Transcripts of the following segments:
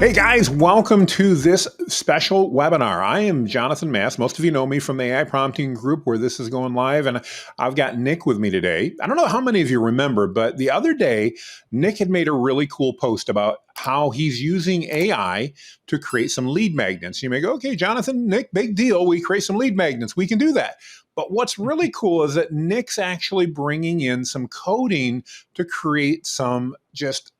Hey guys, welcome to this special webinar. I am Jonathan Mast. Most of you know me from the AI prompting group where this is going live, and I've got Nick with me today. I don't know how many of you remember, but the other day, Nick had made a really cool post about how he's using AI to create some lead magnets. You may go, okay, Jonathan, Nick, big deal. We create some lead magnets. We can do that. But what's really cool is that Nick's actually bringing in some coding to create some just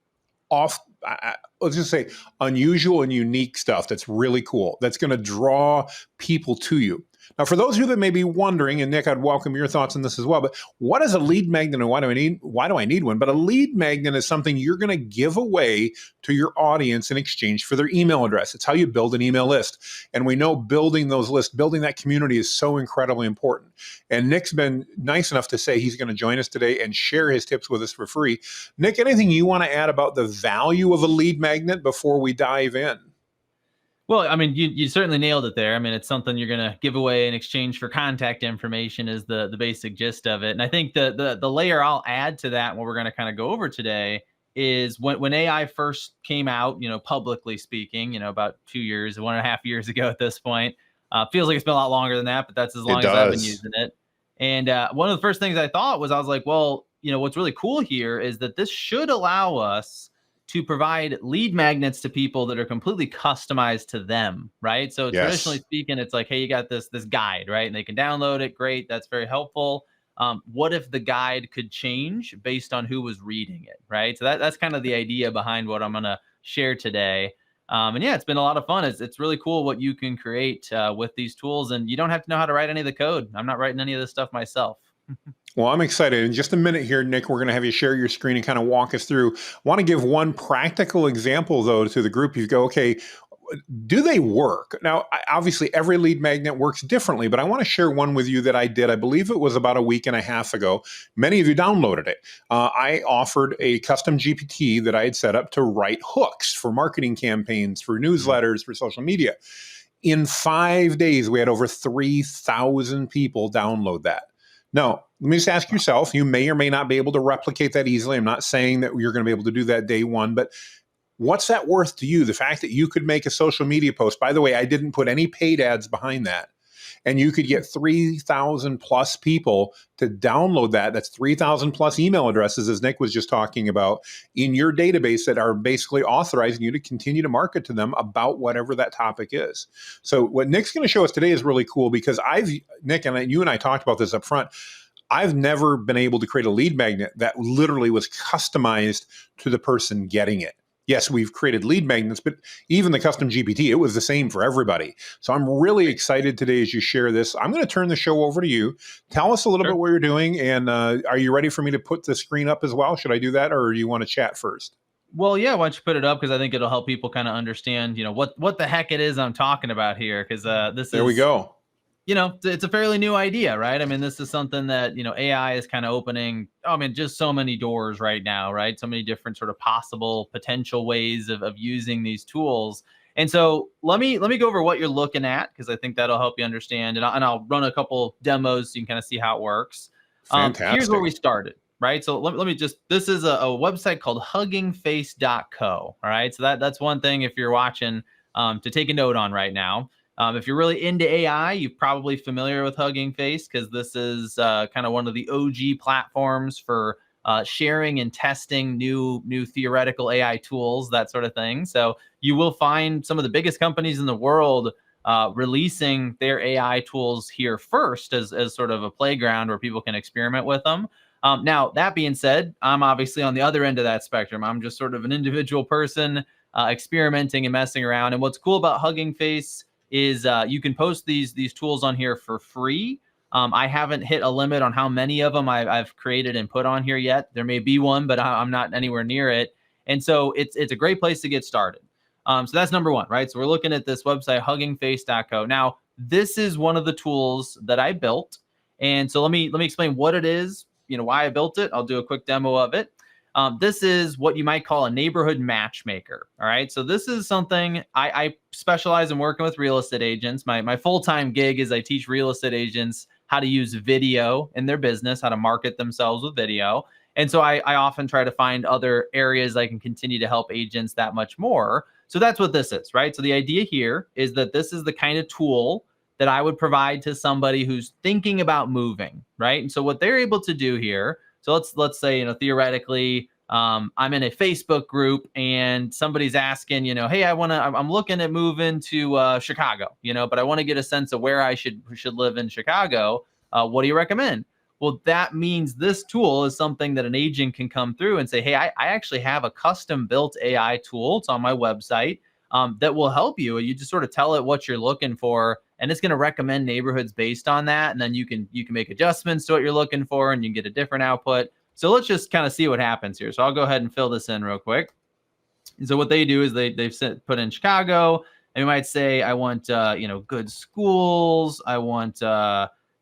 let's just say unusual and unique stuff that's really cool, that's going to draw people to you. Now, for those of you that may be wondering, and Nick, I'd welcome your thoughts on this as well, but what is a lead magnet and why do I need one? But a lead magnet is something you're going to give away to your audience in exchange for their email address. It's how you build an email list. And we know building those lists, building that community is so incredibly important. And Nick's been nice enough to say he's going to join us today and share his tips with us for free. Nick, anything you want to add about the value of a lead magnet before we dive in? Well, I mean, you certainly nailed it there. I mean, it's something you're going to give away in exchange for contact information is the basic gist of it. And I think the layer I'll add to that, what we're going to kind of go over today, is when AI first came out, publicly speaking, about 2 years, 1.5 years ago at this point. Feels like it's been a lot longer than that, but that's as long as I've been using it. And one of the first things I thought was, I was like, well, what's really cool here is that this should allow us to provide lead magnets to people that are completely customized to them, right? So traditionally speaking, it's like, hey, you got this guide, right? And they can download it. Great, that's very helpful. What if the guide could change based on who was reading it, right? So that's kind of the idea behind what I'm gonna share today. And yeah, it's been a lot of fun. It's really cool what you can create with these tools, and you don't have to know how to write any of the code. I'm not writing any of this stuff myself. Well, I'm excited. In just a minute here, Nick, we're going to have you share your screen and kind of walk us through. I want to give one practical example, though, to the group. You go, okay, do they work? Now, obviously, every lead magnet works differently, but I want to share one with you that I did. I believe it was about a week and a half ago. Many of you downloaded it. I offered a custom GPT that I had set up to write hooks for marketing campaigns, for newsletters, for social media. In 5 days, we had over 3,000 people download that. Now, let me just ask yourself, you may or may not be able to replicate that easily. I'm not saying that you're going to be able to do that day one, but what's that worth to you? The fact that you could make a social media post. By the way, I didn't put any paid ads behind that. And you could get 3,000 plus people to download that. That's 3,000 plus email addresses, as Nick was just talking about, in your database that are basically authorizing you to continue to market to them about whatever that topic is. So what Nick's going to show us today is really cool because Nick and you and I talked about this up front. I've never been able to create a lead magnet that literally was customized to the person getting it. Yes, we've created lead magnets, but even the custom GPT, it was the same for everybody. So I'm really excited today as you share this. I'm going to turn the show over to you. Tell us a little bit what you're doing, and are you ready for me to put the screen up as well? Should I do that, or do you want to chat first? Well, yeah, why don't you put it up, because I think it'll help people kind of understand, what the heck it is I'm talking about here, because There we go. It's a fairly new idea, right? I mean, this is something that, AI is kind of opening, just so many doors right now, right? So many different sort of possible potential ways of using these tools. And so let me go over what you're looking at, because I think that'll help you understand. And I'll run a couple demos so you can kind of see how it works. Fantastic. Here's where we started, right? So let me just, this is a website called huggingface.co. All right. So that's one thing if you're watching to take a note on right now. If you're really into AI, you're probably familiar with Hugging Face, because this is kind of one of the OG platforms for sharing and testing new theoretical AI tools, that sort of thing. So you will find some of the biggest companies in the world releasing their AI tools here first as sort of a playground where people can experiment with them. Now, that being said, I'm obviously on the other end of that spectrum. I'm just sort of an individual person experimenting and messing around. And what's cool about Hugging Face is you can post these tools on here for free. I haven't hit a limit on how many of them I've created and put on here yet. There may be one, but I'm not anywhere near it. And so it's a great place to get started. So that's number one, right? So we're looking at this website, huggingface.co. Now, this is one of the tools that I built. And so let me explain what it is, why I built it. I'll do a quick demo of it. This is what you might call a neighborhood matchmaker. All right. So this is something I specialize in working with real estate agents. My full-time gig is I teach real estate agents how to use video in their business, how to market themselves with video. And so I often try to find other areas I can continue to help agents that much more. So that's what this is, right? So the idea here is that this is the kind of tool that I would provide to somebody who's thinking about moving, right? And so what they're able to do here, so let's say, theoretically, I'm in a Facebook group and somebody's asking, hey, I'm looking at moving to Chicago, but I want to get a sense of where I should live in Chicago. What do you recommend? Well, that means this tool is something that an agent can come through and say, hey, I actually have a custom built AI tool. It's on my website that will help you. You just sort of tell it what you're looking for, and it's going to recommend neighborhoods based on that. And then you can make adjustments to what you're looking for, and you can get a different output. So let's just kind of see what happens here. So I'll go ahead and fill this in real quick. And so what they do is they've put in Chicago, and we might say, I want good schools. I want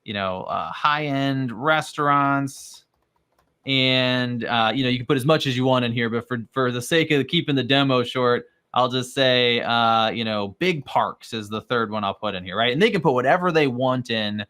high-end restaurants, and you can put as much as you want in here, but for the sake of keeping the demo short, I'll just say big parks is the third one I'll put in here, right? And they can put whatever they want in,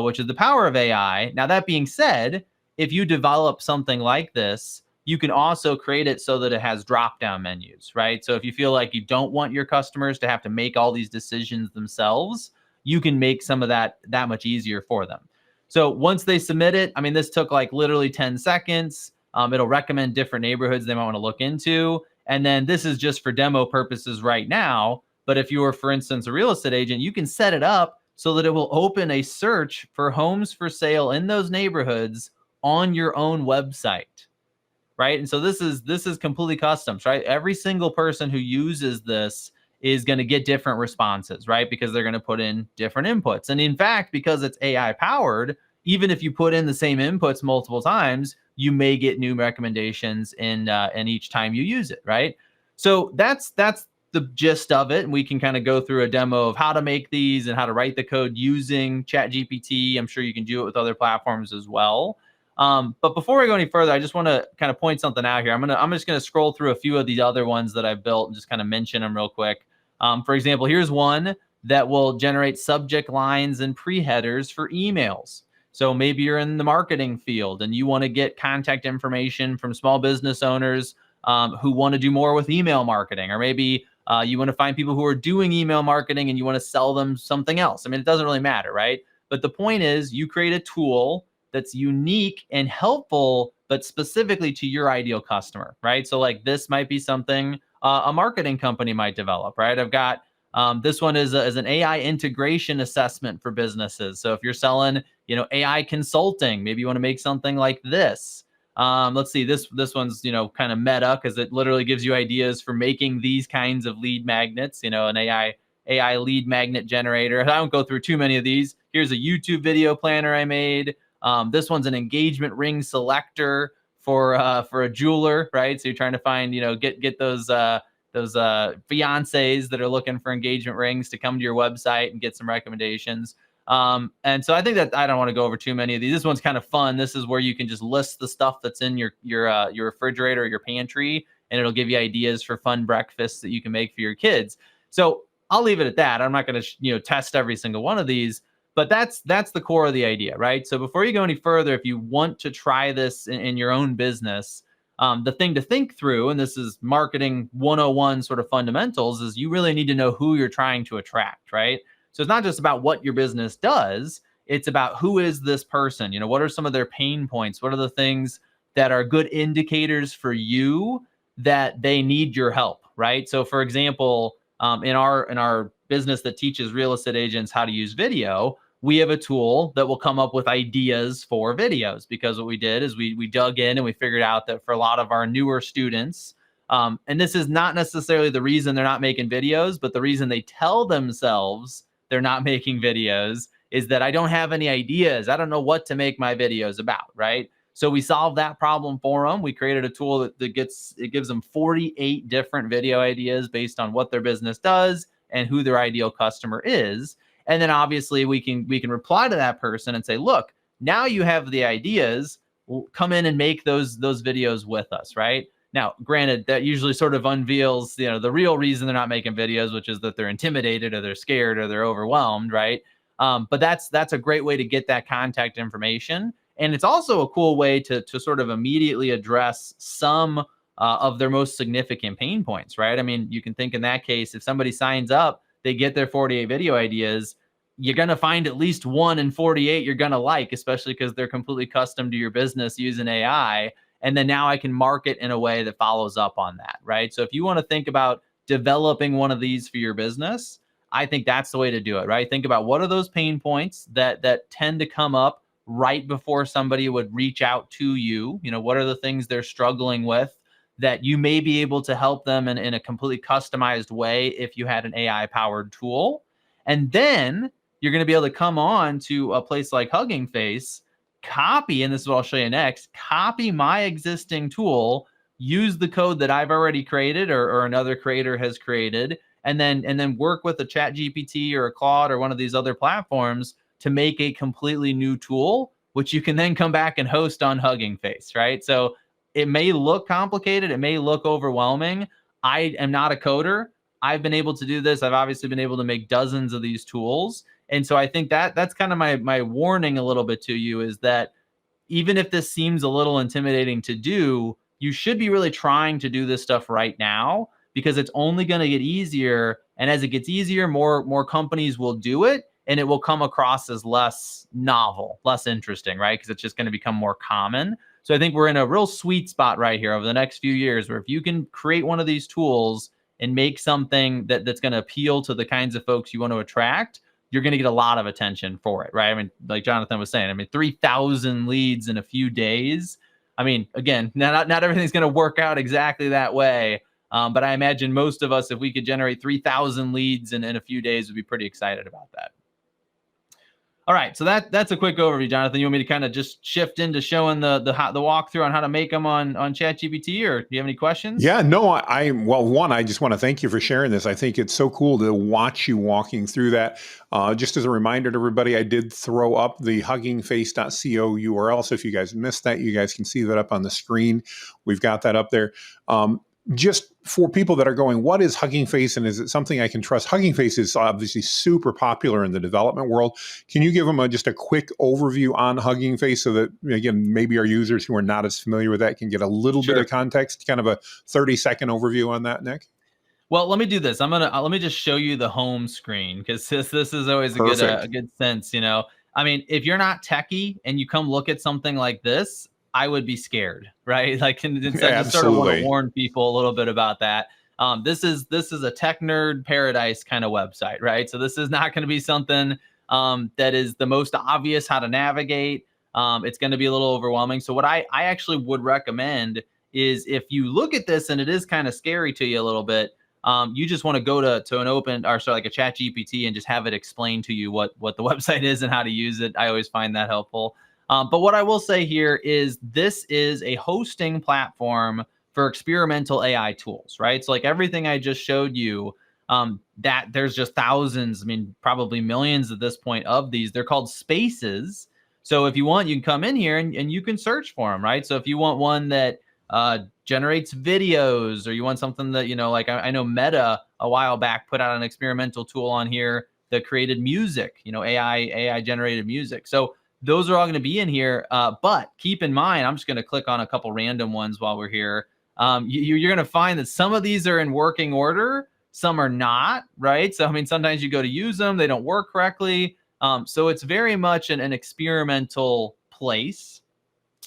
which is the power of AI. Now, that being said, if you develop something like this, you can also create it so that it has drop-down menus, right? So if you feel like you don't want your customers to have to make all these decisions themselves, you can make some of that much easier for them. So once they submit it, I mean, this took like literally 10 seconds. It'll recommend different neighborhoods they might want to look into. And then this is just for demo purposes right now. But if you were, for instance, a real estate agent, you can set it up so that it will open a search for homes for sale in those neighborhoods on your own website, right? And so this is completely custom, right? Every single person who uses this is going to get different responses, right? Because they're going to put in different inputs. And in fact, because it's AI powered, even if you put in the same inputs multiple times, you may get new recommendations in each time you use it, right? So that's the gist of it. And we can kind of go through a demo of how to make these and how to write the code using ChatGPT. I'm sure you can do it with other platforms as well. But before we go any further, I just want to kind of point something out here. I'm just going to scroll through a few of these other ones that I've built and just kind of mention them real quick. For example, here's one that will generate subject lines and pre-headers for emails. So maybe you're in the marketing field and you want to get contact information from small business owners who want to do more with email marketing, or maybe you want to find people who are doing email marketing and you want to sell them something else. I mean, it doesn't really matter, right? But the point is, you create a tool that's unique and helpful, but specifically to your ideal customer, right? So like this might be something a marketing company might develop, right? I've got this one is an AI integration assessment for businesses. So if you're selling, AI consulting, maybe you want to make something like this. Let's see, this one's, kind of meta because it literally gives you ideas for making these kinds of lead magnets, an AI lead magnet generator. I won't go through too many of these. Here's a YouTube video planner I made. This one's an engagement ring selector for a jeweler, right? So you're trying to find, get those fiancés that are looking for engagement rings to come to your website and get some recommendations. And so I think that I don't want to go over too many of these. This one's kind of fun. This is where you can just list the stuff that's in your refrigerator or your pantry, and it'll give you ideas for fun breakfasts that you can make for your kids. So I'll leave it at that. I'm not going to test every single one of these. But that's the core of the idea, right? So before you go any further, if you want to try this in your own business, the thing to think through, and this is marketing 101 sort of fundamentals, is you really need to know who you're trying to attract, right? So it's not just about what your business does, it's about who is this person? What are some of their pain points? What are the things that are good indicators for you that they need your help, right? So for example, in our business that teaches real estate agents how to use video, we have a tool that will come up with ideas for videos, because what we did is we dug in and we figured out that for a lot of our newer students, and this is not necessarily the reason they're not making videos, but the reason they tell themselves they're not making videos is that I don't have any ideas. I don't know what to make my videos about, right? So we solved that problem for them. We created a tool that gives them 48 different video ideas based on what their business does and who their ideal customer is. And then obviously we can reply to that person and say, look, now you have the ideas, come in and make those videos with us, right? Now, granted, that usually sort of unveils, the real reason they're not making videos, which is that they're intimidated or they're scared or they're overwhelmed, right? But that's a great way to get that contact information. And it's also a cool way to sort of immediately address some of their most significant pain points, right? I mean, you can think in that case, if somebody signs up, they get their 48 video ideas, you're going to find at least 1 in 48 you're going to like, especially because they're completely custom to your business using AI. And then now I can market in a way that follows up on that, right? So if you want to think about developing one of these for your business, I think that's the way to do it, right? Think about what are those pain points that tend to come up right before somebody would reach out to you. You know, what are the things they're struggling with that you may be able to help them in a completely customized way if you had an AI powered tool. And then you're going to be able to come on to a place like Hugging Face, copy, and this is what I'll show you next, copy my existing tool, use the code that I've already created or another creator has created, and then work with a ChatGPT or a Claude or one of these other platforms to make a completely new tool, which you can then come back and host on Hugging Face, right? So it may look complicated, it may look overwhelming. I am not a coder. I've been able to do this. I've obviously been able to make dozens of these tools. And so I think that's kind of my warning a little bit to you, is that even if this seems a little intimidating to do, you should be really trying to do this stuff right now, because it's only going to get easier. And as it gets easier, more companies will do it, and it will come across as less novel, less interesting, right? Because it's just going to become more common. So I think we're in a real sweet spot right here over the next few years, where if you can create one of these tools and make something that's going to appeal to the kinds of folks you want to attract, you're going to get a lot of attention for it, right? I mean, like Jonathan was saying, I mean, 3,000 leads in a few days. I mean, again, not everything's going to work out exactly that way. But I imagine most of us, if we could generate 3,000 leads in a few days, would be pretty excited about that. All right, so that's a quick overview, Jonathan. You want me to kind of just shift into showing the walkthrough on how to make them on ChatGPT, or do you have any questions? Yeah, no, well, one, I just want to thank you for sharing this. I think it's so cool to watch you walking through that. Just as a reminder to everybody, I did throw up the huggingface.co URL. So if you guys missed that, you guys can see that up on the screen. We've got that up there. Just for people that are going, what is Hugging Face, and is it something I can trust? Hugging Face is obviously super popular in the development world. Can you give them just a quick overview on Hugging Face, so that, again, maybe our users who are not as familiar with that can get a little bit of context, kind of a 30-second overview on that, Nick? Well, let me do this. Let me just show you the home screen, because this is always a good sense. You know, I mean, if you're not techie and you come look at something like this, I would be scared, right? Like, just sort of want to warn people a little bit about that. This is a tech nerd paradise kind of website, right? So this is not going to be something that is the most obvious how to navigate. It's going to be a little overwhelming. So what I actually would recommend is, if you look at this and it is kind of scary to you a little bit, you just want to go to an open, or like a ChatGPT, and just have it explain to you what the website is and how to use it. I always find that helpful. But what I will say here is, this is a hosting platform for experimental AI tools, right? So like everything I just showed you, that there's just thousands, I mean, probably millions at this point of these. They're called spaces. So if you want, you can come in here and you can search for them, right? So if you want one that generates videos, or you want something that, like I know Meta a while back put out an experimental tool on here that created music, AI generated music. So those are all going to be in here. But keep in mind, I'm just going to click on a couple random ones while we're here. You're going to find that some of these are in working order, some are not, right? So, I mean, sometimes you go to use them, they don't work correctly. So it's very much an experimental place.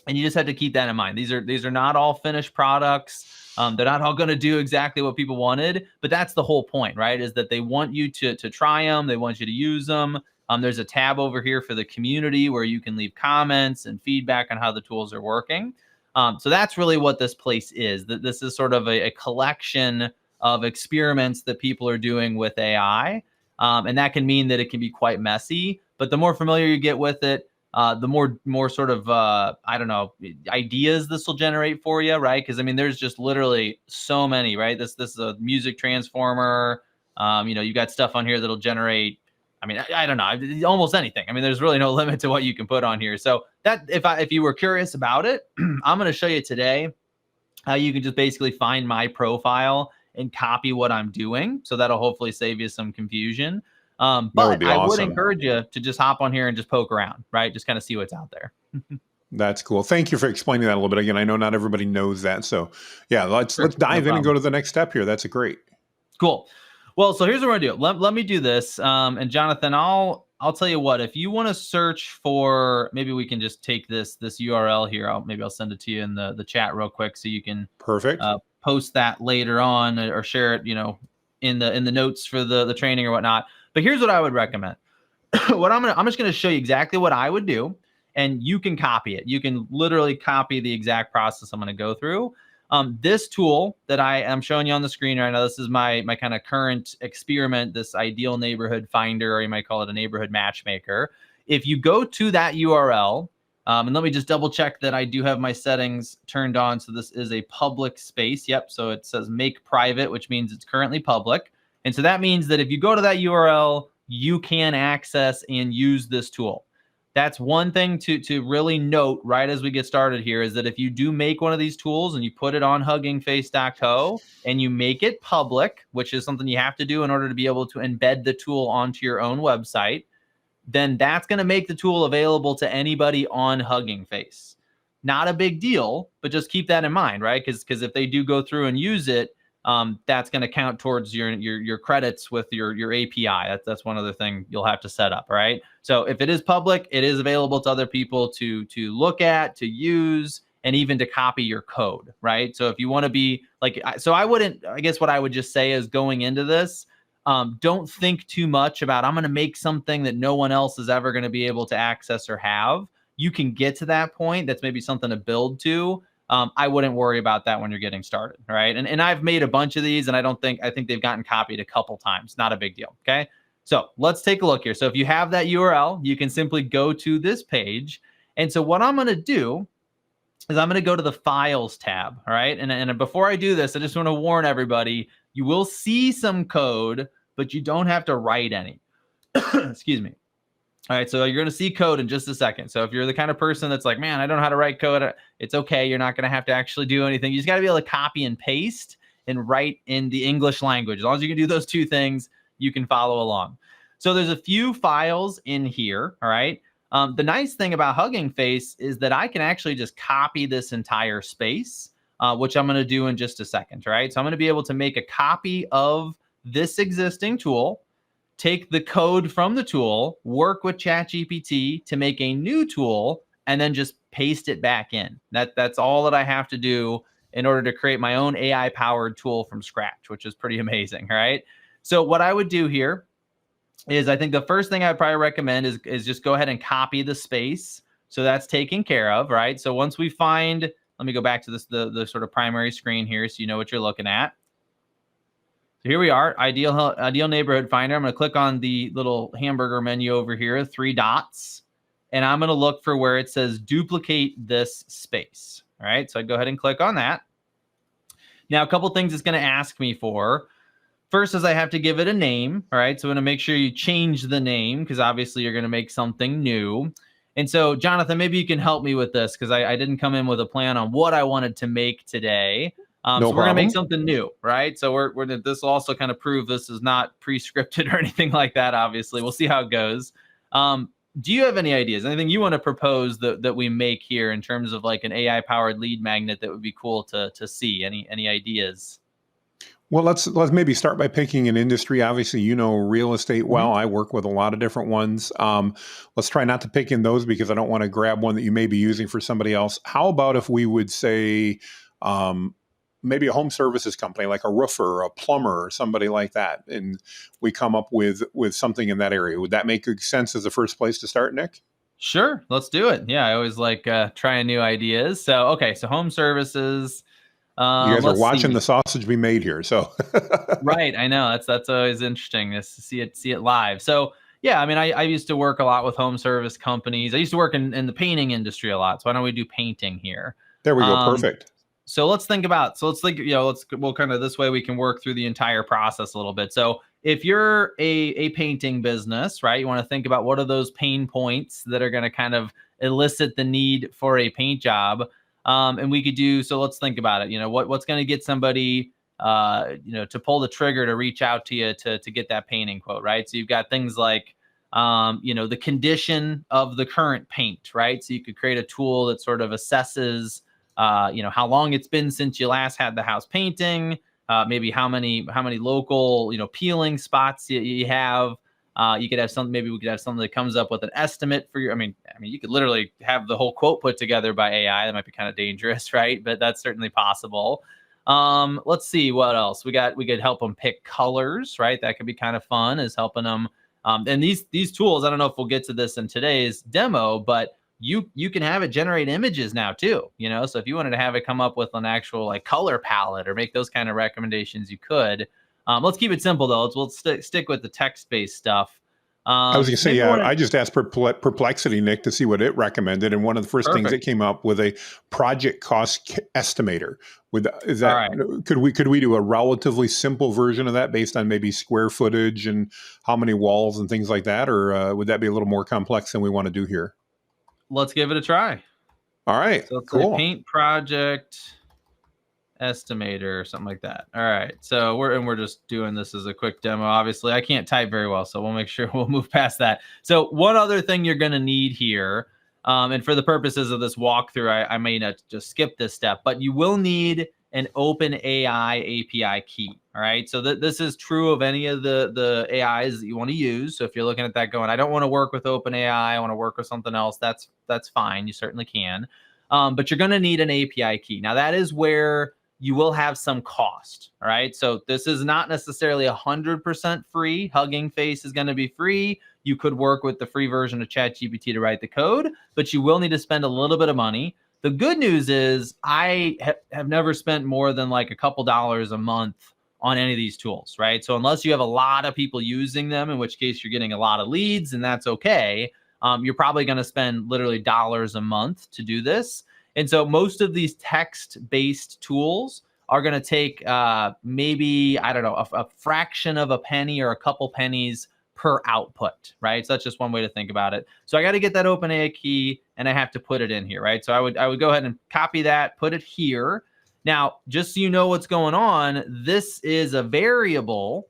And you just have to keep that in mind. These are not all finished products. They're not all going to do exactly what people wanted, but that's the whole point, right? Is that they want you to try them. They want you to use them. There's a tab over here for the community where you can leave comments and feedback on how the tools are working. So that's really what this place is. This is sort of a collection of experiments that people are doing with AI. And that can mean that it can be quite messy, but the more familiar you get with it, the more sort of, I don't know, ideas this will generate for you, right? Because, I mean, there's just literally so many, right? This is a music transformer. You got stuff on here that'll generate, I mean, I don't know, almost anything. I mean, there's really no limit to what you can put on here. So that, if you were curious about it, I'm going to show you today how you can just basically find my profile and copy what I'm doing. So that'll hopefully save you some confusion. But I would encourage you to just hop on here and just poke around, right? Just kind of see what's out there. That's cool. Thank you for explaining that a little bit. Again, I know not everybody knows that. So yeah, let's Sure, no dive in and go problem. to the next step here. That's great. Cool. Well, so here's what we're gonna do. Let me do this. And Jonathan, I'll tell you what. If you want to search for, maybe we can just take this URL here. Maybe I'll send it to you in the chat real quick, so you can Perfect. post that later on, or share it, in the notes for the training or whatnot. But here's what I would recommend. I'm just gonna show you exactly what I would do, and you can copy it. You can literally copy the exact process I'm gonna go through. This tool that I am showing you on the screen right now, this is my kind of current experiment, this ideal neighborhood finder, or you might call it a neighborhood matchmaker. If you go to that URL, and let me just double check that I do have my settings turned on. So this is a public space. Yep. So it says make private, which means it's currently public. And so that means that if you go to that URL, you can access and use this tool. That's one thing to really note right as we get started here, is that if you do make one of these tools and you put it on huggingface.co and you make it public, which is something you have to do in order to be able to embed the tool onto your own website, then that's going to make the tool available to anybody on Hugging Face. Not a big deal, but just keep that in mind, right? Because if they do go through and use it, that's going to count towards your credits with your API. That's one other thing you'll have to set up, right? So if it is public, it is available to other people to look at, to use, and even to copy your code, right? So if you want to be like, so I guess what I would just say is, going into this, don't think too much about, I'm going to make something that no one else is ever going to be able to access or have. You can get to that point. That's maybe something to build to. I wouldn't worry about that when you're getting started, right? And I've made a bunch of these, and I think they've gotten copied a couple times. Not a big deal, okay? So let's take a look here. So if you have that URL, you can simply go to this page. And so what I'm going to do is I'm going to go to the Files tab, all right? And before I do this, I just want to warn everybody, you will see some code, but you don't have to write any. Excuse me. All right, so you're going to see code in just a second. So if you're the kind of person that's like, man, I don't know how to write code, it's okay. You're not going to have to actually do anything. You just got to be able to copy and paste and write in the English language. As long as you can do those two things, you can follow along. So there's a few files in here, all right? The nice thing about Hugging Face is that I can actually just copy this entire space, which I'm going to do in just a second, right? So I'm going to be able to make a copy of this existing tool, take the code from the tool, work with ChatGPT to make a new tool, and then just paste it back in. That's all that I have to do in order to create my own AI-powered tool from scratch, which is pretty amazing, right? So what I would do here is, I think the first thing I'd probably recommend is just go ahead and copy the space. So that's taken care of, right? So once we find, let me go back to this, the sort of primary screen here, so you know what you're looking at. So here we are, ideal neighborhood finder. I'm going to click on the little hamburger menu over here, 3 dots, and I'm going to look for where it says duplicate this space. All right, so I go ahead and click on that. Now, a couple things it's going to ask me for. First is I have to give it a name. All right, so I'm going to make sure you change the name, because obviously you're going to make something new. And so, Jonathan, maybe you can help me with this, because I didn't come in with a plan on what I wanted to make today. No so we're gonna make problem. something new, right? So this will also kind of prove this is not pre-scripted or anything like that. Obviously, we'll see how it goes. Do you have any ideas? Anything you want to propose that we make here in terms of like an AI-powered lead magnet that would be cool to see? Any ideas? Well, let's maybe start by picking an industry. Obviously, you know real estate Mm-hmm. well. I work with a lot of different ones. Let's try not to pick in those, because I don't want to grab one that you may be using for somebody else. How about if we would say, maybe a home services company, like a roofer, or a plumber, or somebody like that, and we come up with something in that area? Would that make sense as the first place to start, Nick? Sure, let's do it. Yeah, I always like trying new ideas. So okay, so home services. You guys are Let's watching see. the sausage be made here, so Right, I know that's always interesting to see it live. So yeah, I mean, I used to work a lot with home service companies. I used to work in the painting industry a lot. So why don't we do painting here? there we go. Um, Perfect. so let's think, we'll kind of, this way we can work through the entire process a little bit. So if you're a painting business, right, you want to think about what are those pain points that are going to kind of elicit the need for a paint job. And we could do, so let's think about it. What's going to get somebody, to pull the trigger to reach out to you to get that painting quote, right? So you've got things like, the condition of the current paint, right? So you could create a tool that sort of assesses, how long it's been since you last had the house painting, maybe how many local, peeling spots you have. You could have something. Maybe we could have something that comes up with an estimate for your. I mean, you could literally have the whole quote put together by AI. That might be kind of dangerous, right? But that's certainly possible. Let's see what else we got. We could help them pick colors, right? That could be kind of fun, is helping them. And these tools, I don't know if we'll get to this in today's demo, but you can have it generate images now too. So if you wanted to have it come up with an actual like color palette or make those kind of recommendations, you could. Let's keep it simple though. We'll stick with the text-based stuff. I was going to say, I just asked Perplexity, Nick, to see what it recommended, and one of the first things that came up with a project cost estimator. Could we do a relatively simple version of that based on maybe square footage and how many walls and things like that, or would that be a little more complex than we want to do here? Let's give it a try. All right, so let's cool. say paint project estimator or something like that. All right, so we're just doing this as a quick demo. Obviously I can't type very well, so we'll make sure we'll move past that. So one other thing you're going to need here, and for the purposes of this walkthrough, I may not just skip this step, but you will need an OpenAI API key. All right, so this is true of any of the AIs that you want to use. So if you're looking at that going, I don't want to work with OpenAI, I want to work with something else, that's fine. You certainly can, but you're going to need an API key. Now that is where you will have some cost. All right, so this is not necessarily 100% free. Hugging Face is going to be free. You could work with the free version of ChatGPT to write the code, but you will need to spend a little bit of money. The good news is I have never spent more than like a couple dollars a month on any of these tools, right? So unless you have a lot of people using them, in which case you're getting a lot of leads, and that's okay, you're probably going to spend literally dollars a month to do this. And so most of these text-based tools are going to take maybe, I don't know, a fraction of a penny or a couple pennies per output, right? So that's just one way to think about it. So I got to get that OpenAI key and I have to put it in here, right? So I would go ahead and copy that, put it here. Now, just so you know what's going on, this is a variable.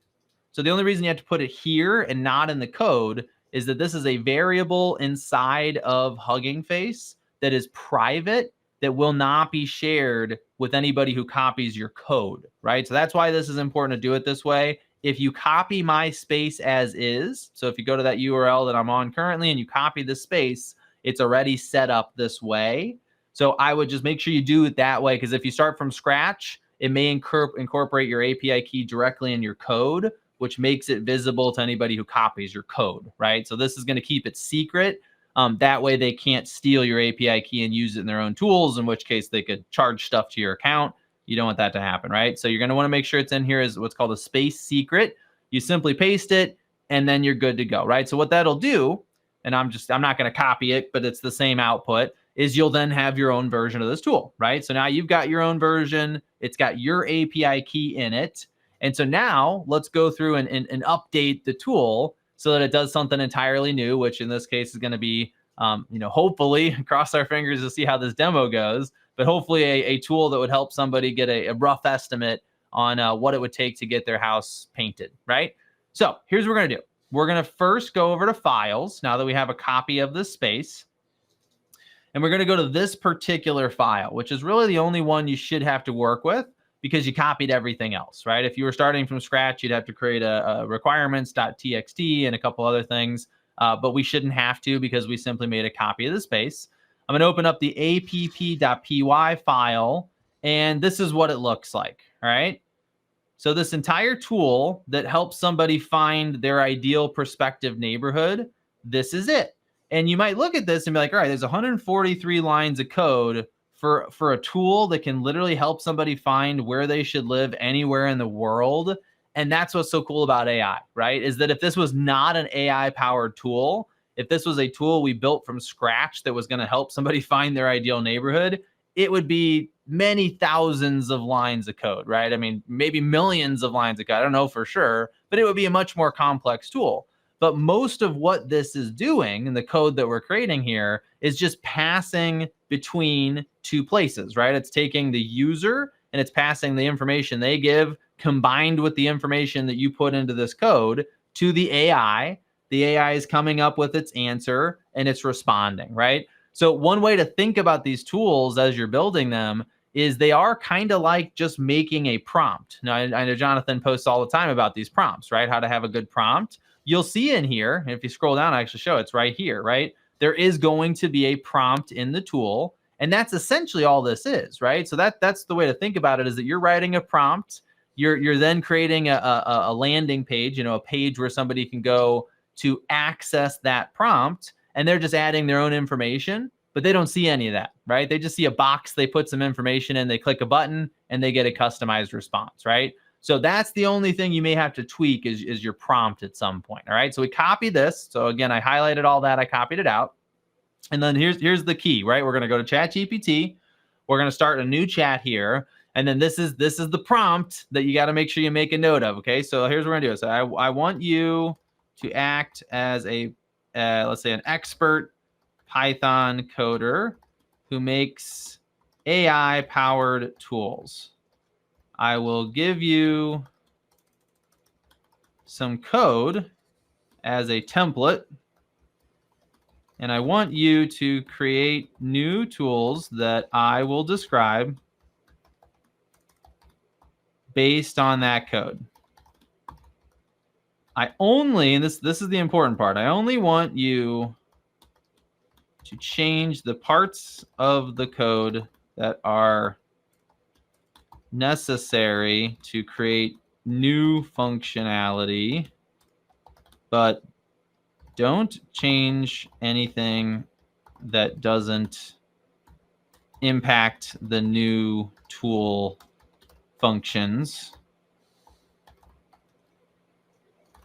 So the only reason you have to put it here and not in the code is that this is a variable inside of Hugging Face that is private, that will not be shared with anybody who copies your code, right? So that's why this is important to do it this way. If you copy my space as is, so if you go to that URL that I'm on currently and you copy the space, it's already set up this way. So I would just make sure you do it that way, because if you start from scratch, it may incorporate your API key directly in your code, which makes it visible to anybody who copies your code, right? So this is going to keep it secret. That way they can't steal your API key and use it in their own tools, in which case they could charge stuff to your account. You don't want that to happen, right? So you're going to want to make sure it's in here as what's called a space secret. You simply paste it and then you're good to go, right? So what that'll do, and I'm not going to copy it, but it's the same output, is you'll then have your own version of this tool, right? So now you've got your own version. It's got your API key in it. And so now let's go through and update the tool so that it does something entirely new, which in this case is going to be, hopefully, cross our fingers to see how this demo goes, but hopefully a tool that would help somebody get a rough estimate on what it would take to get their house painted, right? So here's what we're going to do. We're going to first go over to Files, now that we have a copy of this space. And we're going to go to this particular file, which is really the only one you should have to work with, because you copied everything else, right? If you were starting from scratch, you'd have to create a requirements.txt and a couple other things, but we shouldn't have to, because we simply made a copy of the space. I'm going to open up the app.py file, and this is what it looks like, all right? So this entire tool that helps somebody find their ideal prospective neighborhood, this is it. And you might look at this and be like, all right, there's 143 lines of code for a tool that can literally help somebody find where they should live anywhere in the world. And that's what's so cool about AI, right? Is that if this was not an AI-powered tool, if this was a tool we built from scratch that was going to help somebody find their ideal neighborhood, it would be many thousands of lines of code, right? I mean, maybe millions of lines of code. I don't know for sure, but it would be a much more complex tool. But most of what this is doing in the code that we're creating here is just passing between two places, right? It's taking the user and it's passing the information they give combined with the information that you put into this code to the AI. the AI is coming up with its answer and it's responding, right? So one way to think about these tools as you're building them is they are kind of like just making a prompt. Now, I know Jonathan posts all the time about these prompts, right? How to have a good prompt. You'll see in here, and if you scroll down, I actually show it's right here, right? There is going to be a prompt in the tool, and that's essentially all this is, right? So that's the way to think about it, is that you're writing a prompt. You're then creating a landing page, a page where somebody can go to access that prompt, and they're just adding their own information, but they don't see any of that, right? They just see a box, they put some information in, they click a button, and they get a customized response, right? So that's the only thing you may have to tweak is your prompt at some point, all right? So we copy this. So again, I highlighted all that, I copied it out. And then here's the key, right? We're gonna go to ChatGPT. We're gonna start a new chat here. And then this is the prompt that you gotta make sure you make a note of, okay? So here's what we're gonna do. So I want you to act as a, let's say an expert Python coder who makes AI powered tools. I will give you some code as a template, and I want you to create new tools that I will describe based on that code. I only, and this is the important part, I only want you to change the parts of the code that are necessary to create new functionality, but don't change anything that doesn't impact the new tool functions.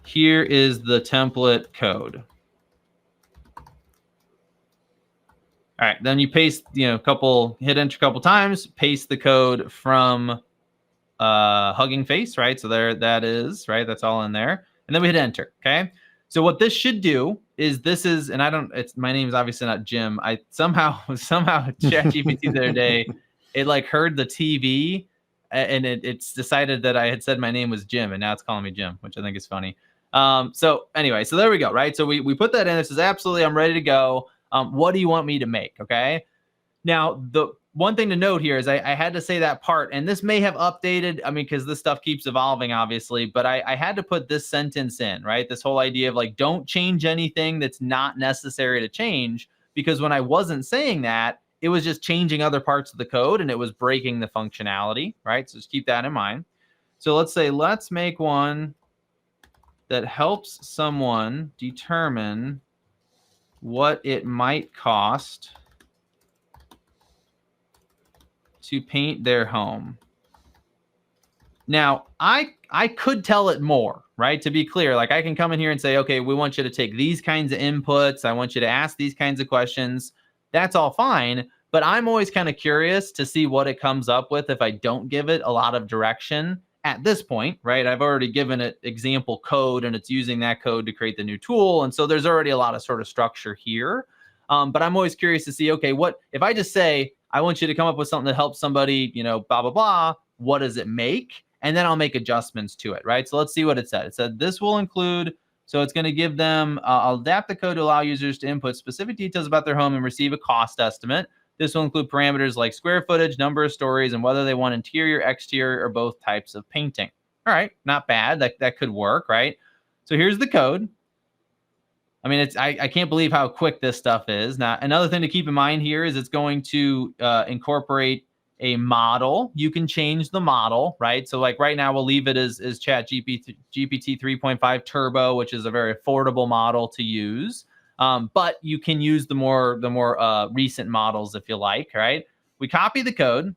Here is the template code. All right, then you paste, hit enter a couple times, paste the code from Hugging Face, right? So there that is, right? That's all in there. And then we hit enter, okay? So what this should do is my name is obviously not Jim. I somehow ChatGPT the other day, it like heard the TV and it's decided that I had said my name was Jim, and now it's calling me Jim, which I think is funny. So anyway, so there we go, right? So we put that in. It says, absolutely, I'm ready to go. What do you want me to make? Okay. Now, the one thing to note here is I had to say that part, and this may have updated, because this stuff keeps evolving, obviously, but I had to put this sentence in, right? This whole idea of like, don't change anything that's not necessary to change, because when I wasn't saying that, it was just changing other parts of the code and it was breaking the functionality, right? So just keep that in mind. So let's say, let's make one that helps someone determine what it might cost to paint their home. Now, I could tell it more, right? To be clear, like I can come in here and say, okay, we want you to take these kinds of inputs. I want you to ask these kinds of questions. That's all fine. But I'm always kind of curious to see what it comes up with if I don't give it a lot of direction at this point, right? I've already given it example code and it's using that code to create the new tool. And so there's already a lot of sort of structure here. But I'm always curious to see, okay, what if I just say, I want you to come up with something that helps somebody, blah, blah, blah. What does it make? And then I'll make adjustments to it, right? So let's see what it said. It said this will include, so it's going to give them, I'll adapt the code to allow users to input specific details about their home and receive a cost estimate. This will include parameters like square footage, number of stories, and whether they want interior, exterior, or both types of painting. All right, not bad. That could work, right? So here's the code. I can't believe how quick this stuff is. Now, another thing to keep in mind here is it's going to incorporate a model. You can change the model, right? So like right now, we'll leave it as ChatGPT 3.5 Turbo, which is a very affordable model to use. But you can use the more recent models if you like, right? We copy the code.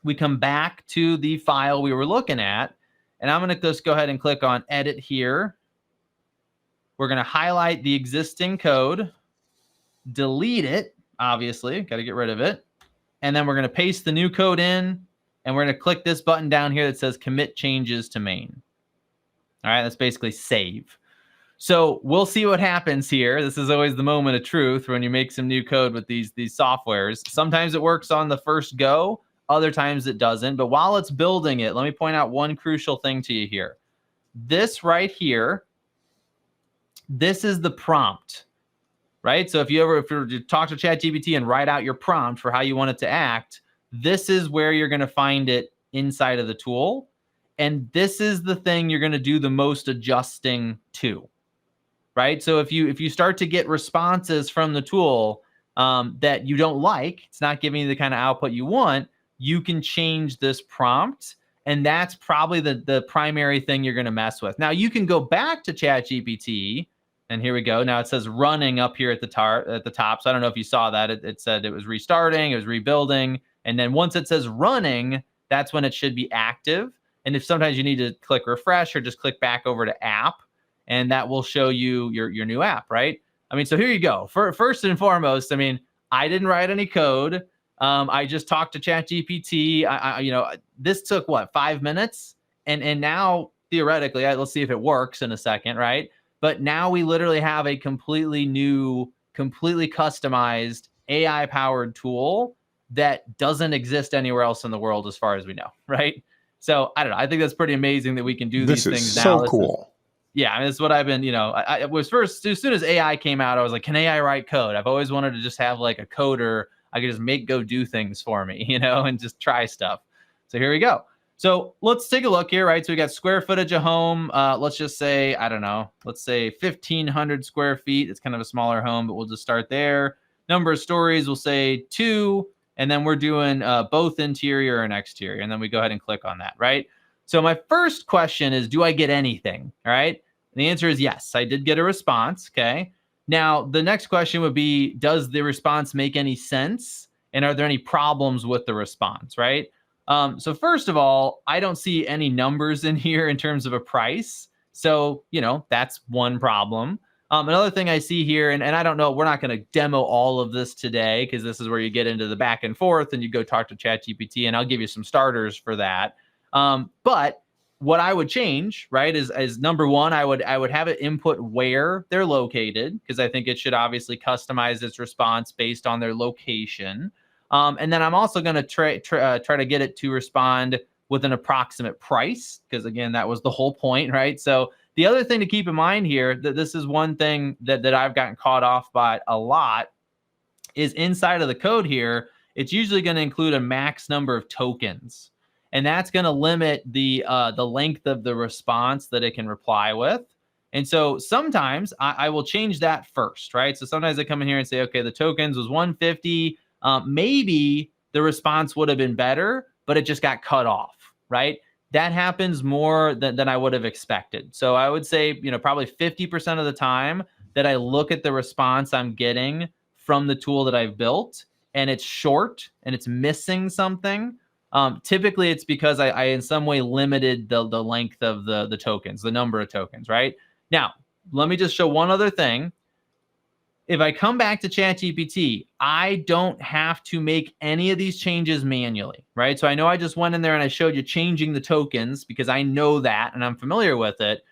We come back to the file we were looking at, and I'm going to just go ahead and click on edit here. We're going to highlight the existing code, delete it, obviously, got to get rid of it. And then we're going to paste the new code in, and we're going to click this button down here that says commit changes to main. All right, that's basically save. So we'll see what happens here. This is always the moment of truth when you make some new code with these softwares. Sometimes it works on the first go, other times it doesn't. But while it's building it, let me point out one crucial thing to you here. This right here this is the prompt, right? So if you talk to ChatGPT and write out your prompt for how you want it to act, this is where you're going to find it inside of the tool. And this is the thing you're going to do the most adjusting to, right? So if you start to get responses from the tool that you don't like, it's not giving you the kind of output you want, you can change this prompt. And that's probably the primary thing you're going to mess with. Now, you can go back to ChatGPT, and here we go. Now it says running up here at the top. So I don't know if you saw that. It said it was restarting, it was rebuilding. And then once it says running, that's when it should be active. And if sometimes you need to click refresh or just click back over to app, and that will show you your new app, right? I mean, so here you go. First and foremost, I mean, I didn't write any code. I just talked to ChatGPT. This took what, 5 minutes? And now theoretically, let's see if it works in a second, right? But now we literally have a completely new, completely customized AI-powered tool that doesn't exist anywhere else in the world as far as we know, right? So I don't know. I think that's pretty amazing that we can do these things now. This is so cool. Yeah, I mean, that's what I've been, I was first, as soon as AI came out, I was like, can AI write code? I've always wanted to just have like a coder I could just go do things for me, and just try stuff. So here we go. So let's take a look here, right? So we got square footage of home. Let's just say, I don't know, let's say 1,500 square feet. It's kind of a smaller home, but we'll just start there. Number of stories, we'll say 2. And then we're doing both interior and exterior. And then we go ahead and click on that, right? So my first question is, do I get anything? All right. And the answer is yes, I did get a response. Okay. Now, the next question would be, does the response make any sense? And are there any problems with the response, right? So first of all, I don't see any numbers in here in terms of a price. So, that's one problem. Another thing I see here, and I don't know, we're not going to demo all of this today because this is where you get into the back and forth and you go talk to ChatGPT, and I'll give you some starters for that. But what I would change, right, is number one, I would have it input where they're located, because I think it should obviously customize its response based on their location. And then I'm also going to try to get it to respond with an approximate price, because again, that was the whole point, right? So the other thing to keep in mind here, that this is one thing that I've gotten caught off by a lot, is inside of the code here, it's usually going to include a max number of tokens. And that's going to limit the length of the response that it can reply with. And so sometimes I will change that first, right? So sometimes I come in here and say, okay, the tokens was 150. Maybe the response would have been better, but it just got cut off, right? That happens more than I would have expected. So I would say, probably 50% of the time that I look at the response I'm getting from the tool that I've built, and it's short and it's missing something, typically it's because I in some way limited the length of the tokens, the number of tokens, right? Now, let me just show one other thing. If I come back to ChatGPT, I don't have to make any of these changes manually, right? So I know I just went in there and I showed you changing the tokens because I know that and I'm familiar with it.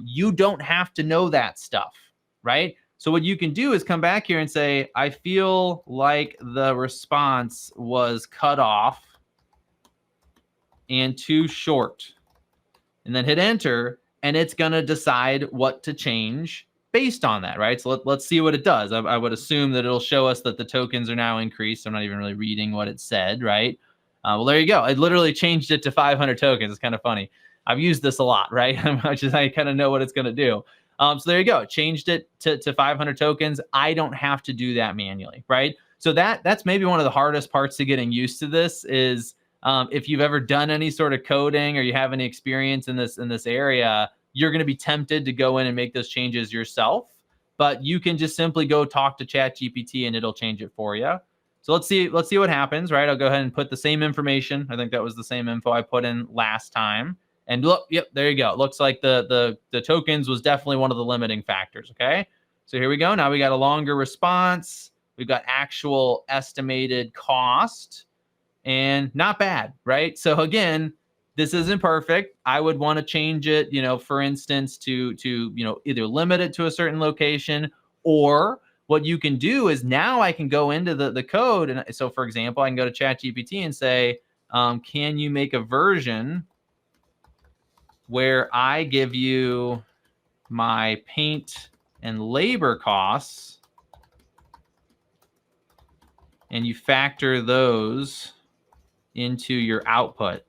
You don't have to know that stuff, right? So what you can do is come back here and say, I feel like the response was cut off and too short, and then hit enter, and it's going to decide what to change based on that, right? So let's see what it does. I would assume that it'll show us that the tokens are now increased. I'm not even really reading what it said, right? Well, there you go. It literally changed it to 500 tokens. It's kind of funny. I've used this a lot, right? I kind of know what it's going to do. So there you go. Changed it to 500 tokens. I don't have to do that manually, right? So that's maybe one of the hardest parts to getting used to this is if you've ever done any sort of coding or you have any experience in this area, you're going to be tempted to go in and make those changes yourself, but you can just simply go talk to ChatGPT and it'll change it for you. So let's see what happens, right? I'll go ahead and put the same information. I think that was the same info I put in last time. And look, yep, there you go. It looks like the tokens was definitely one of the limiting factors, okay? So here we go. Now we got a longer response. We've got actual estimated cost, and not bad, right? So again, this isn't perfect. I would want to change it, for instance, to either limit it to a certain location, or what you can do is now I can go into the code. And so, for example, I can go to ChatGPT and say, can you make a version where I give you my paint and labor costs, and you factor those into your output.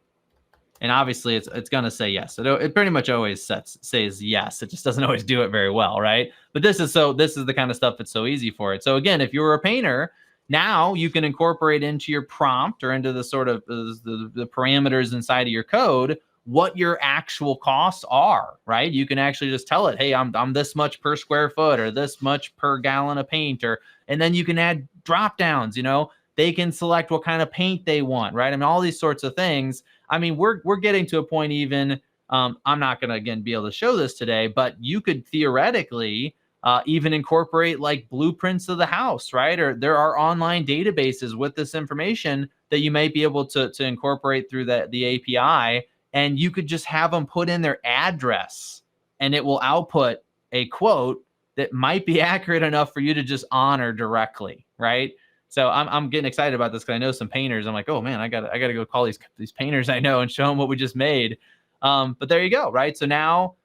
And obviously it's going to say yes. It pretty much always says yes. It just doesn't always do it very well, right? But this is the kind of stuff that's so easy for it. So again, if you were a painter, now you can incorporate into your prompt or into the sort of the parameters inside of your code what your actual costs are, right? You can actually just tell it, hey, I'm this much per square foot or this much per gallon of paint, and then you can add drop downs. They can select what kind of paint they want, right? I mean, all these sorts of things. I mean, we're getting to a point even, I'm not going to, again, be able to show this today, but you could theoretically even incorporate like blueprints of the house, right? Or there are online databases with this information that you might be able to incorporate through the API, and you could just have them put in their address and it will output a quote that might be accurate enough for you to just honor directly, right? So I'm getting excited about this because I know some painters. I'm like, oh man, I gotta go call these painters I know and show them what we just made. But there you go, right? So now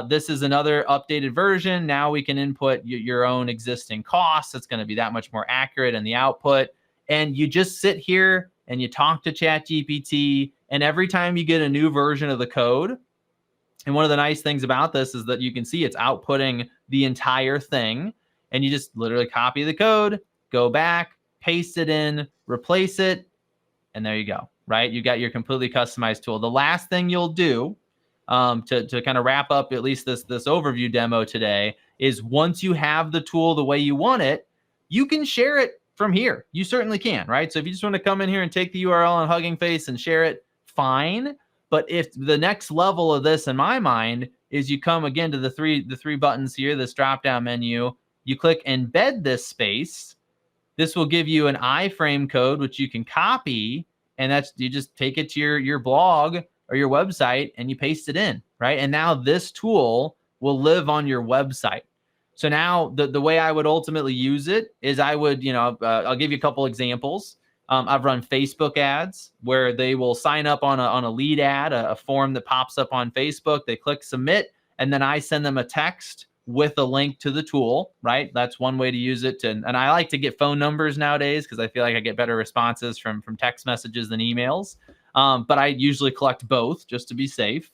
this is another updated version. Now we can input your own existing costs. It's going to be that much more accurate in the output. And you just sit here and you talk to ChatGPT. And every time you get a new version of the code, and one of the nice things about this is that you can see it's outputting the entire thing. And you just literally copy the code, go back, paste it in, replace it, and there you go, right? You got your completely customized tool. The last thing you'll do to kind of wrap up at least this overview demo today is once you have the tool the way you want it, you can share it from here. You certainly can, right? So if you just want to come in here and take the URL on Hugging Face and share it, fine. But if the next level of this in my mind is you come again to the three buttons here, this drop-down menu, you click embed this space. This will give you an iframe code, which you can copy, and you just take it to your blog or your website and you paste it in, right? And now this tool will live on your website. So now the way I would ultimately use it is I would, I'll give you a couple examples. I've run Facebook ads where they will sign up on a lead ad, a form that pops up on Facebook. They click submit, and then I send them a text with a link to the tool, right? That's one way to use it. And I like to get phone numbers nowadays because I feel like I get better responses from text messages than emails. But I usually collect both just to be safe.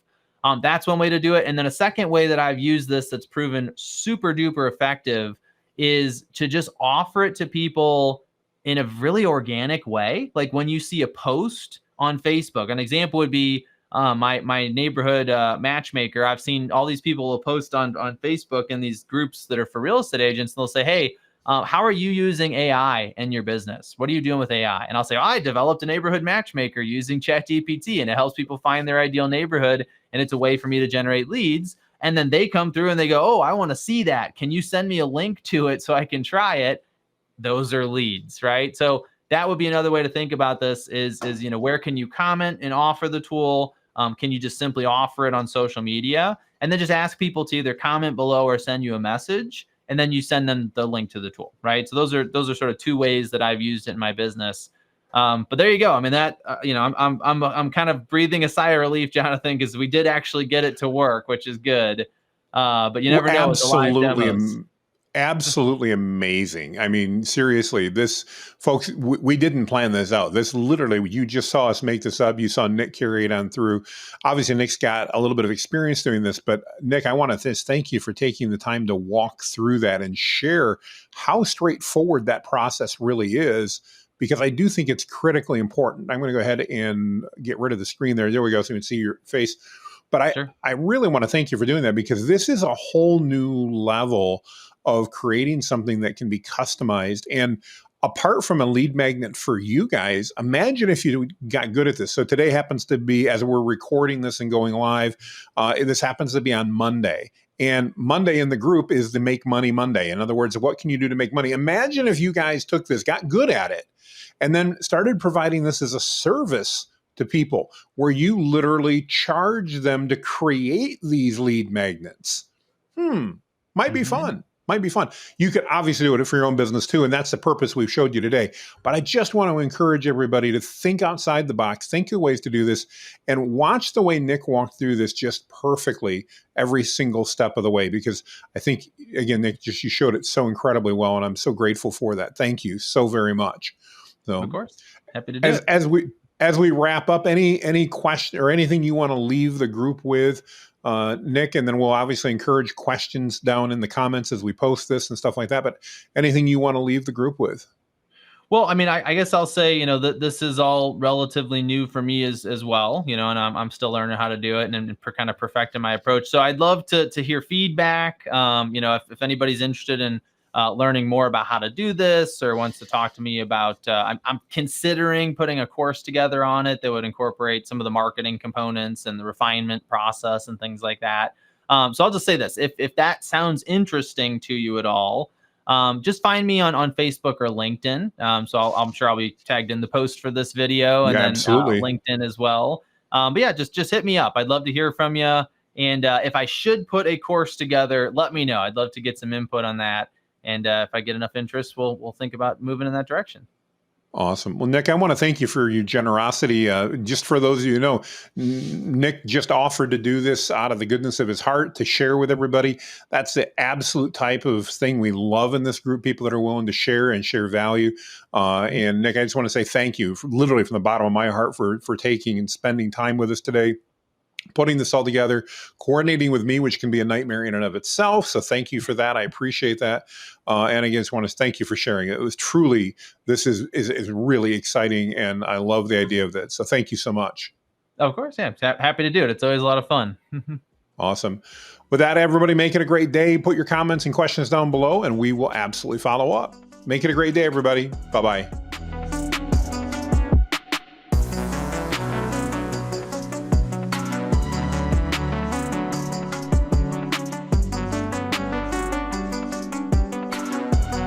That's one way to do it. And then a second way that I've used this that's proven super duper effective is to just offer it to people in a really organic way. Like when you see a post on Facebook, an example would be my neighborhood matchmaker. I've seen all these people will post on Facebook in these groups that are for real estate agents. And they'll say, hey, how are you using AI in your business? What are you doing with AI? And I'll say, I developed a neighborhood matchmaker using ChatGPT, and it helps people find their ideal neighborhood. And it's a way for me to generate leads. And then they come through and they go, oh, I want to see that. Can you send me a link to it so I can try it? Those are leads, right? So that would be another way to think about this is where can you comment and offer the tool? Can you just simply offer it on social media? And then just ask people to either comment below or send you a message, and then you send them the link to the tool, right? So those are sort of two ways that I've used it in my business. But there you go. I mean, that I'm kind of breathing a sigh of relief, Jonathan, because we did actually get it to work, which is good. But you never know with the live demos. Absolutely amazing. I mean, seriously, folks, we didn't plan this out. This literally, you just saw us make this up. You saw Nick carry it on through. Obviously, Nick's got a little bit of experience doing this, but Nick, I want to thank you for taking the time to walk through that and share how straightforward that process really is, because I do think it's critically important. I'm going to go ahead and get rid of the screen there. There we go, so you can see your face. But I really want to thank you for doing that, because this is a whole new level of creating something that can be customized. And apart from a lead magnet for you guys, imagine if you got good at this. So today happens to be, as we're recording this and going live, this happens to be on Monday. And Monday in the group is the Make Money Monday. In other words, what can you do to make money? Imagine if you guys took this, got good at it, and then started providing this as a service to people where you literally charge them to create these lead magnets. Might be fun. Might be fun. You could obviously do it for your own business too, and that's the purpose we've showed you today. But I just want to encourage everybody to think outside the box, think of ways to do this, and watch the way Nick walked through this just perfectly every single step of the way. Because I think, again, Nick, you showed it so incredibly well, and I'm so grateful for that. Thank you so very much. So, Of course, happy to do it. As we wrap up, any question or anything you want to leave the group with, Nick, and then we'll obviously encourage questions down in the comments as we post this and stuff like that. But anything you want to leave the group with? Well, I mean, I guess I'll say, that this is all relatively new for me as well, and I'm still learning how to do it and kind of perfecting my approach. So I'd love to hear feedback. If anybody's interested in learning more about how to do this or wants to talk to me about, I'm considering putting a course together on it that would incorporate some of the marketing components and the refinement process and things like that. So I'll just say this, if that sounds interesting to you at all, just find me on Facebook or LinkedIn. So I'm sure I'll be tagged in the post for this video and then absolutely. LinkedIn as well. But yeah, just hit me up. I'd love to hear from you. And if I should put a course together, let me know. I'd love to get some input on that. And if I get enough interest, we'll think about moving in that direction. Awesome. Well, Nick, I want to thank you for your generosity. Just for those of you who know, Nick just offered to do this out of the goodness of his heart to share with everybody. That's the absolute type of thing we love in this group, people that are willing to share and share value. And Nick, I just want to say thank you, literally from the bottom of my heart, for taking and spending time with us today, putting this all together, coordinating with me, which can be a nightmare in and of itself. So thank you for that. I appreciate that. And again, just want to thank you for sharing it. It was truly, this is really exciting. And I love the idea of that. So thank you so much. Of course. Yeah. Happy to do it. It's always a lot of fun. Awesome. With that, everybody, make it a great day. Put your comments and questions down below, and we will absolutely follow up. Make it a great day, everybody. Bye-bye.